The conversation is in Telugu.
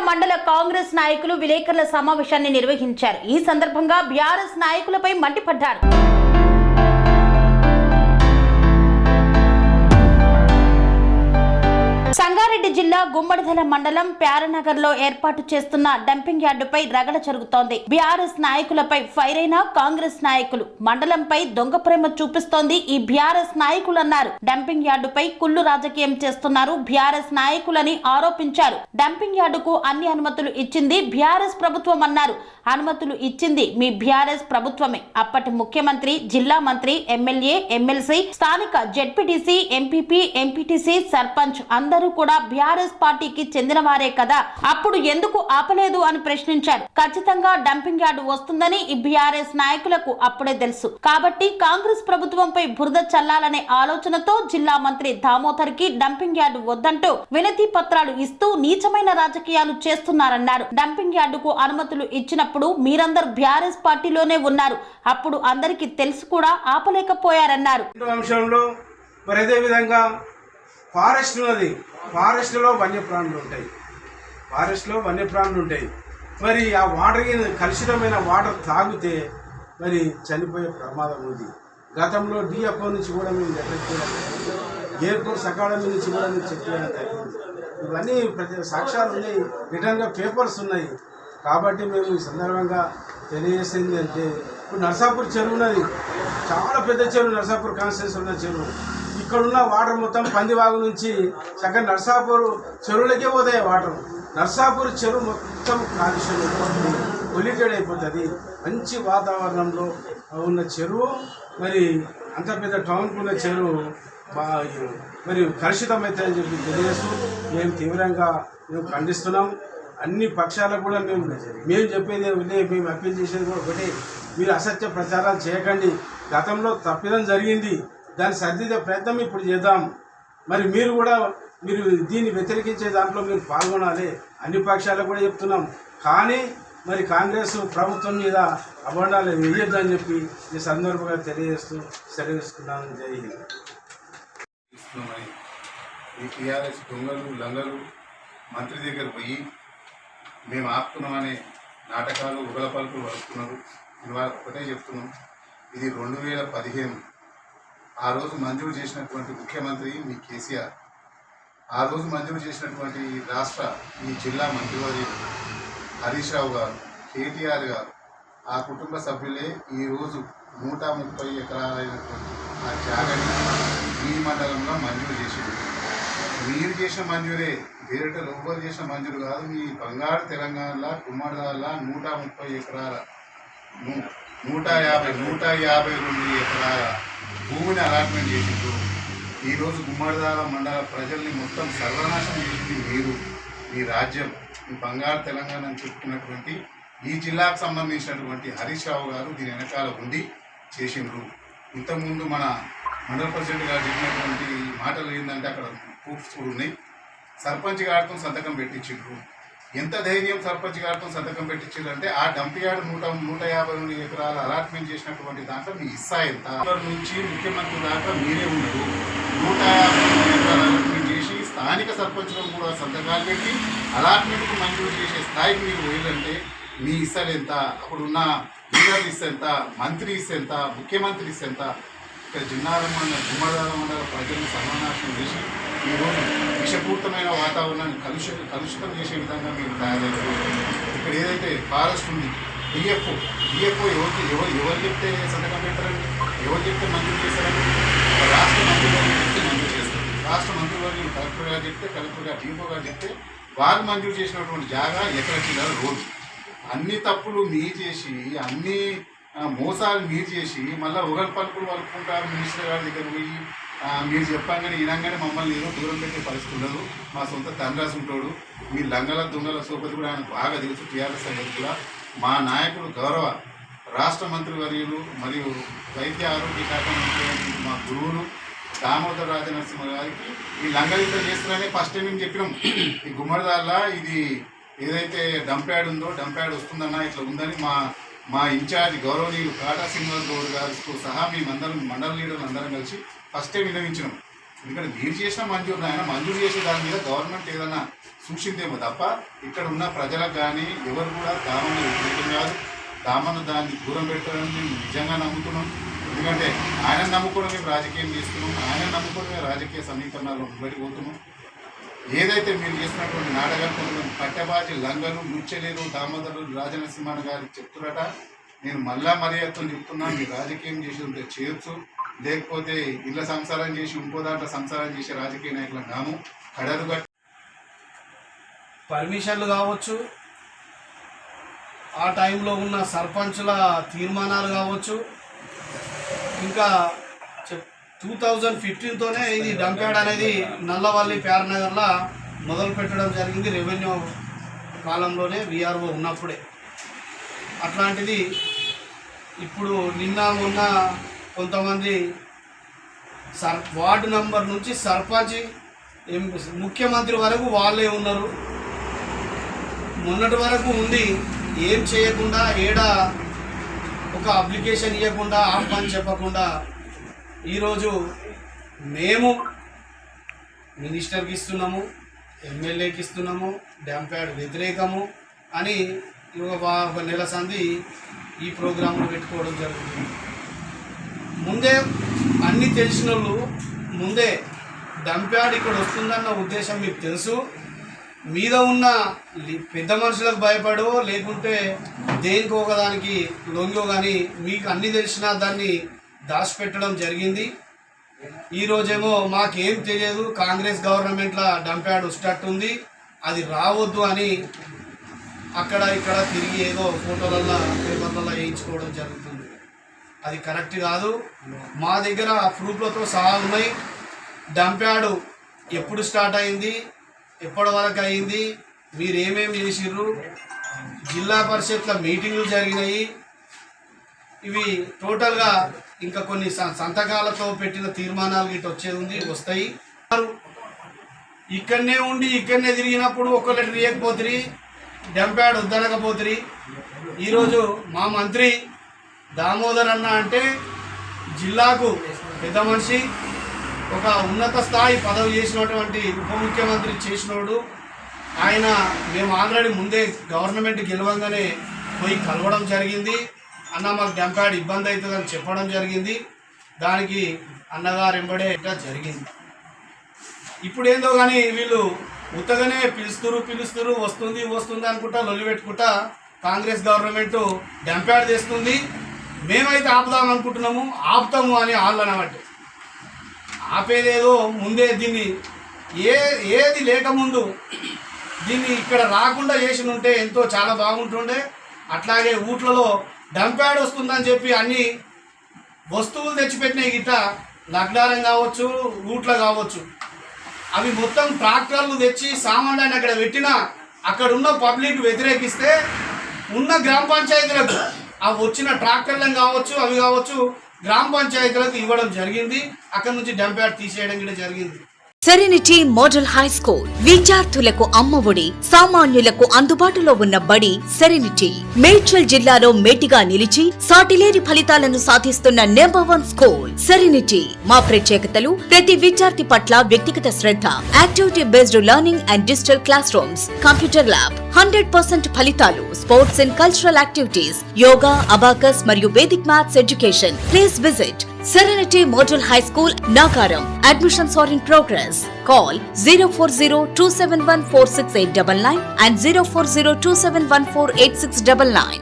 మండల కాంగ్రెస్ నాయకులు విలేకరుల సమావేశాన్ని నిర్వహించారు. ఈ సందర్భంగా బీఆర్ఎస్ నాయకులపై మండిపడ్డారు. సంగారెడ్డి జిల్లా గుమ్మడిదల మండలం ప్యారనగర్ లో ఏర్పాటు చేస్తున్న డంపింగ్ యార్డుపై రగడ జరుగుతోంది. బీఆర్ఎస్ నాయకులపై ఫైర్ అయిన కాంగ్రెస్ నాయకులు మండలంపై దొంగ ప్రేమ చూపిస్తోంది ఈ బీఆర్ఎస్ నాయకులు అన్నారు. డంపింగ్ యార్డుపై కుళ్ళు రాజకీయం చేస్తున్నారు బీఆర్ఎస్ నాయకులని ఆరోపించారు. డంపింగ్ యార్డుకు అన్ని అనుమతులు ఇచ్చింది బీఆర్ఎస్ ప్రభుత్వం అన్నారు. అనుమతులు ఇచ్చింది మీ బీఆర్ఎస్ ప్రభుత్వమే. అప్పటి ముఖ్యమంత్రి, జిల్లా మంత్రి, ఎమ్మెల్యే, ఎమ్మెల్సీ, స్థానిక జెడ్పీటీసీ, ఎంపీపీ, ఎంపీటీసీ, సర్పంచ్ అందరూ కూడా బీఆర్ఎస్ పార్టీకి చెందిన వారే కదా, అప్పుడు ఎందుకు ఆపలేదు అని ప్రశ్నించారు. ఖచ్చితంగా డంపింగ్ యార్డు వస్తుందని ఈ బీఆర్ఎస్ నాయకులకు అప్పుడే తెలుసు. కాబట్టి కాంగ్రెస్ ప్రభుత్వంపై బురద చల్లాలనే ఆలోచనతో జిల్లా మంత్రి దామోదర్ కి డంపింగ్ యార్డు వద్దంటూ వినతి పత్రాలు ఇస్తూ నీచమైన రాజకీయాలు చేస్తున్నారన్నారు. డంపింగ్ యార్డుకు అనుమతులు ఇచ్చినప్పుడు మీరందరూ బీఆర్ఎస్ పార్టీలోనే ఉన్నారు. అప్పుడు అందరికీ తెలుసు కూడా ఆపలేకపోయారన్నారు. మరి అదే విధంగా ఫారెస్ట్ ఉన్నది, ఫారెస్ట్లో వన్యప్రాణులు ఉంటాయి. మరి ఆ వాటర్ కలుషితమైన వాటర్ తాగితే మరి చనిపోయే ప్రమాదం ఉంది. గతంలో డిఎఫ్ఓ నుంచి కూడా మేము ఎయిర్పోర్ట్ అకాడమీ నుంచి కూడా మేము చెప్పడం జరిగింది. ఇవన్నీ సాక్ష్యాలు ఉన్నాయి, రిటర్న్గా పేపర్స్ ఉన్నాయి. కాబట్టి మేము ఈ సందర్భంగా తెలియజేసింది అంటే, ఇప్పుడు నర్సాపూర్ చెరువు ఉన్నది, చాలా పెద్ద చెరువు, నర్సాపూర్ కాన్స్టిట్యూన్సీ ఉన్న చెరువు. ఇక్కడున్న వాటర్ మొత్తం పందివాగు నుంచి చక్కగా నర్సాపూర్ చెరువులకే పోతాయి వాటర్. నర్సాపూర్ చెరువు మొత్తం కాలుష్యం అయిపోతుంది, పొల్యూటెడ్ అయిపోతుంది. మంచి వాతావరణంలో ఉన్న చెరువు మరి అంత పెద్ద టౌన్కు ఉన్న చెరువు మరి కలుషితమవుతాయని చెప్పి తెలియజేస్తూ మేము తీవ్రంగా ఖండిస్తున్నాం. అన్ని పక్షాలకు కూడా మేము చెప్పేది మేము అప్పీల్ చేసేది కూడా ఒకటే, మీరు అసత్య ప్రచారాలు చేయకండి. గతంలో తప్పిదం జరిగింది, దాన్ని సర్దిద్దే ప్రయత్నం ఇప్పుడు చేద్దాం. మరి మీరు దీన్ని వ్యతిరేకించే దాంట్లో మీరు పాల్గొనాలి. అన్ని పక్షాలకు కూడా చెప్తున్నాం. కానీ మరి కాంగ్రెస్ ప్రభుత్వం మీద అభండాలు వేయొద్దని చెప్పి ఈ సందర్భంగా తెలియజేస్తూ సెలవుస్తున్నాను. జై హింద్. ఈ టీఆర్ఎస్ దొంగలు లంగలు మంత్రి దగ్గర పోయి మేము ఆపుతున్నామనే నాటకాలు ఉగల పలుకులు వస్తున్నారు. ఇవాళ ఒకటే చెప్తున్నాం, ఇది 2015 ఆ రోజు మంజూరు చేసినటువంటి ముఖ్యమంత్రి మీ కేసీఆర్, ఆ రోజు మంజూరు చేసినటువంటి ఈ జిల్లా మంత్రివర్యులు హరీష్ రావు గారు, కేటీఆర్ గారు, ఆ కుటుంబ సభ్యులే ఈరోజు 130 ఎకరాలైనటువంటి ఆ జాగాని ఈ మండలంలో మంజూరు చేసింది. మీరు చేసిన మంజూరే, వేరేట లోపలు చేసిన మంజూరు కాదు. మీ బంగారు తెలంగాణలో కుమ్మడిదాల 130 ఎకరాల 152 ఎకరాల భూమిని అలాట్మెంట్ చేసిండ్రు. ఈరోజు గుమ్మడిదాల మండల ప్రజల్ని మొత్తం సర్వనాశనం చేసింది మీరు, మీ రాజ్యం, మీ బంగారు తెలంగాణ అని చెప్పుకున్నటువంటి ఈ జిల్లాకు సంబంధించినటువంటి హరీష్ రావు గారు దీని వెనకాల ఉండి చేసిండ్రు. ఇంతకుముందు మన మండల ప్రెసిడెంట్ గారు చెప్పినటువంటి మాటలు ఏంటంటే అక్కడ ప్రూఫ్స్ కూడా ఉన్నాయి. సర్పంచ్ గారితో సంతకం పెట్టించిండ్రు. ఎంత ధైర్యం సర్పంచ్ గారితో సంతకం పెట్టించారు అంటే, ఆ డంపియార్డు 152 ఎకరాల అలాట్మెంట్ చేసినటువంటి దాంట్లో మీ ఇస్సా ఎంత నుంచి ముఖ్యమంత్రి దాకా మీరే ఉన్నారు. 152 ఎకరాలు అలాట్మెంట్ చేసి స్థానిక సర్పంచ్లను కూడా సంతకాలు పెట్టి అలాట్మెంట్కు మంజూరు చేసే స్థాయికి మీరు పోయిందంటే మీ ఇస్సాలు ఎంత, అప్పుడున్న లీడర్లు ఇస్స ఎంత, మంత్రి ఇస్స ఎంత, ముఖ్యమంత్రి ఇస్స ఎంత. ఇక్కడ గుమ్మడిదాల మండల ప్రజలను సర్వనాశనం చేసి ఈరోజు విషపూరితమైన వాతావరణాన్ని కలుషితం చేసే విధంగా మీరు తయారయ్యారు. ఇక్కడ ఏదైతే ఫారెస్ట్ ఉంది, డిఎఫ్ఓ ఎవరు చెప్తే సంతకం పెట్టారండి, ఎవరు చెప్తే మంజూరు చేశారండి? రాష్ట్ర మంత్రివర్యులు చెప్తే మంజూరు చేస్తారు. రాష్ట్ర మంత్రివర్యులు కలెక్టర్ గారు చెప్తే, కలెక్టర్ గారు డిఎఫ్ఓ గారు చెప్తే వారు మంజూరు చేసినటువంటి జాగా ఎకరకిన్నర రోడ్డు. అన్ని తప్పులు మీరు చేసి, అన్ని మోసాలు మీరు చేసి, మళ్ళీ ఒకరి పలుకులు వలుపుకుంటారు. మినిస్టర్ గారి దగ్గర పోయి మీరు చెప్పంగానే వినంగానే మమ్మల్ని ఏదో దూరం పెట్టే పరిస్థితి ఉండదు. మా సొంత తండ్రాసి ఉంటాడు. మీ లంగల దొంగల సోపతి కూడా ఆయనకు బాగా తెలుసు. టీఆర్ఎస్ అనేది కూడా మా నాయకుడు గౌరవ రాష్ట్ర మంత్రివర్యులు మరియు వైద్య ఆరోగ్య శాఖ మంత్రి మా గురువులు దామోదర్ రాజనరసింహ గారికి ఈ లంగలింత చేస్తున్నారని ఫస్ట్ టైం మేము చెప్పినాం. ఈ గుమ్మడిదాల్లా ఇది ఏదైతే డంప్యాడ్ ఉందో, డంప్యాడ్ వస్తుందన్నా ఇట్లా ఉందని మా ఇన్ఛార్జ్ గౌరవనీయులు కాటా శ్రీనివాస్ గౌడ్ గారితో సహా మేమందరం మండల లీడర్లు అందరం కలిసి ఫస్ట్ టైం విన్నవించినాం. ఎందుకంటే మీరు చేసిన మంజూరు ఆయన మంజూరు చేసే దాని మీద గవర్నమెంట్ ఏదైనా సూచిందేమో తప్ప ఇక్కడ ఉన్న ప్రజలకు కానీ ఎవరు కూడా దామను వ్యతిరేకం కాదు. దామను దాన్ని దూరం పెట్టాలని మేము నిజంగా నమ్ముతున్నాం. ఎందుకంటే ఆయన నమ్ముకోవడం మేము రాజకీయం చేస్తున్నాం, ఆయన నమ్ముకోవడమే రాజకీయ సమీకరణాలు పోతున్నాం. ఏదైతే మీరు చేసినటువంటి నాటకాలు పట్టబాజీ లంగలు ముచ్చలేరు దామోదరు రాజనరసింహన్ గారికి చెప్తున్నట, నేను మళ్ళా మర్యాదతో చెప్తున్నాను, మీరు రాజకీయం చేసి ఉంటే చేయొచ్చు, లేకపోతే ఇళ్ళ సంసారం చేసి ఇంకో దాంట్లో సంసారం చేసే రాజకీయ నాయకులు నాము కడరు పర్మిషన్లు కావచ్చు, ఆ టైంలో ఉన్న సర్పంచుల తీర్మానాలు కావచ్చు, ఇంకా 2015తోనే ఇది డంప్యార్డ్ అనేది నల్లవల్లి ప్యారనగర్లో మొదలు పెట్టడం జరిగింది. రెవెన్యూ కాలంలోనే విఆర్ఓ ఉన్నప్పుడే. అట్లాంటిది ఇప్పుడు నిన్న మొన్న కొంతమంది వార్డు నంబర్ నుంచి సర్పంచ్ ముఖ్యమంత్రి వరకు వాళ్ళే ఉన్నారు. మొన్నటి వరకు ఉండి ఏం చేయకుండా ఏడా ఒక అప్లికేషన్ ఇవ్వకుండా ఆహ్వానం చెప్పకుండా ఈరోజు మేము మినిస్టర్కి ఇస్తున్నాము, ఎమ్మెల్యేకి ఇస్తున్నాము, డంప్యార్డ్ వ్యతిరేకము అని ఒక నెల సంది ఈ ప్రోగ్రాంలు పెట్టుకోవడం జరుగుతుంది. ముందే అన్నీ తెలిసిన వాళ్ళు ముందే డంప్యార్డ్ ఇక్కడ వస్తుందన్న ఉద్దేశం మీకు తెలుసు. మీద ఉన్న పెద్ద మనుషులకు భయపడో లేకుంటే దేనికి ఒకదానికి లొంగో కానీ మీకు అన్నీ తెలిసినా దాన్ని దాచిపెట్టడం జరిగింది. ఈరోజేమో మాకేం తెలియదు, కాంగ్రెస్ గవర్నమెంట్లో డంప్యార్డ్ వస్తట్టుంది, అది రావద్దు అని అక్కడ ఇక్కడ తిరిగి ఏదో ఫోటోలలో పేపర్లలో వేయించుకోవడం జరుగుతుంది. అది కరెక్ట్ కాదు. మా దగ్గర ప్రూఫ్లతో సహా ఉన్నాయి. డంప్యార్డ్ ఎప్పుడు స్టార్ట్ అయింది, ఎప్పటి వరకు అయింది, మీరు ఏమేమి చేసిర్రు, జిల్లా పరిషత్ల మీటింగ్లు జరిగినాయి, ఇవి టోటల్గా ఇంకా కొన్ని సంతకాలతో పెట్టిన తీర్మానాలు గిట్ట వచ్చేది ఉంది, వస్తాయి. ఇక్కడనే ఉండి ఇక్కడనే తిరిగినప్పుడు ఒక్క లెటర్ ఇవ్వకపోతుంది, డంప్యార్డ్ వద్దనకపోతుంది. ఈరోజు మా మంత్రి దామోదర్ అన్న అంటే జిల్లాకు పెద్ద మనిషి, ఒక ఉన్నత స్థాయి పదవి చేసినటువంటి ఉప ముఖ్యమంత్రి చేసినోడు ఆయన. మేము ఆల్రెడీ ముందే గవర్నమెంట్ గెలవంగానే పోయి కలవడం జరిగింది. అన్న మాకు డంప్యార్డ్ ఇబ్బంది అవుతుందని చెప్పడం జరిగింది. దానికి అన్నగారు ఎంబడే జరిగింది. ఇప్పుడు ఏందో కానీ వీళ్ళు ఉత్తగానే పిలుస్తురు వస్తుంది అనుకుంటా లొల్లి పెట్టుకుంటా కాంగ్రెస్ గవర్నమెంట్ డంప్యార్డ్ చేస్తుంది. మేమైతే ఆపుదాం అనుకుంటున్నాము, ఆపుతాము అని వాళ్ళు అనమాట. ఆపేదేదో ముందే దీన్ని ఏది లేకముందు దీన్ని ఇక్కడ రాకుండా చేసి ఉంటే ఎంతో చాలా బాగుంటుండే. అట్లాగే ఊట్లలో డంప్యార్డ్ వస్తుందని చెప్పి అన్ని వస్తువులు తెచ్చిపెట్టినాయి గిట్ట, లగ్డారం కావచ్చు, ఊట్ల కావచ్చు, అవి మొత్తం ట్రాక్టర్లు తెచ్చి సామాన్యాన్ని అక్కడ పెట్టినా అక్కడ ఉన్న పబ్లిక్ వ్యతిరేకిస్తే ఉన్న గ్రామ పంచాయతీలకు ఆ వచ్చిన ట్రాక్టర్లను కావచ్చు అవి కావచ్చు గ్రామ పంచాయతీలకు ఇవ్వడం జరిగింది. అక్కడ నుంచి డంప్యార్డ్ తీసేయడం కూడా జరిగింది. సెరెనిటీ మోడల్ హై స్కూల్ విద్యార్థులకు అమ్మఒడి, సామాన్యులకు అందుబాటులో ఉన్న బడి సెరెనిటీ. మేడ్చల్ జిల్లాలో మేటిగా నిలిచి సాటిలేని ఫలితాలను సాధిస్తున్న నంబర్ 1 స్కూల్ సెరెనిటీ. మా ప్రత్యేకతలు ప్రతి విద్యార్థి పట్ల వ్యక్తిగత శ్రద్ధ, activity based learning and digital classrooms, computer lab, 100% ఫలితాలు, sports and cultural activities, yoga, abacus మరియు Vedic maths education. Please visit Serenity Model High School, Nagaram. Admissions are in progress. Call 040-271-46899 and 040-271-48699.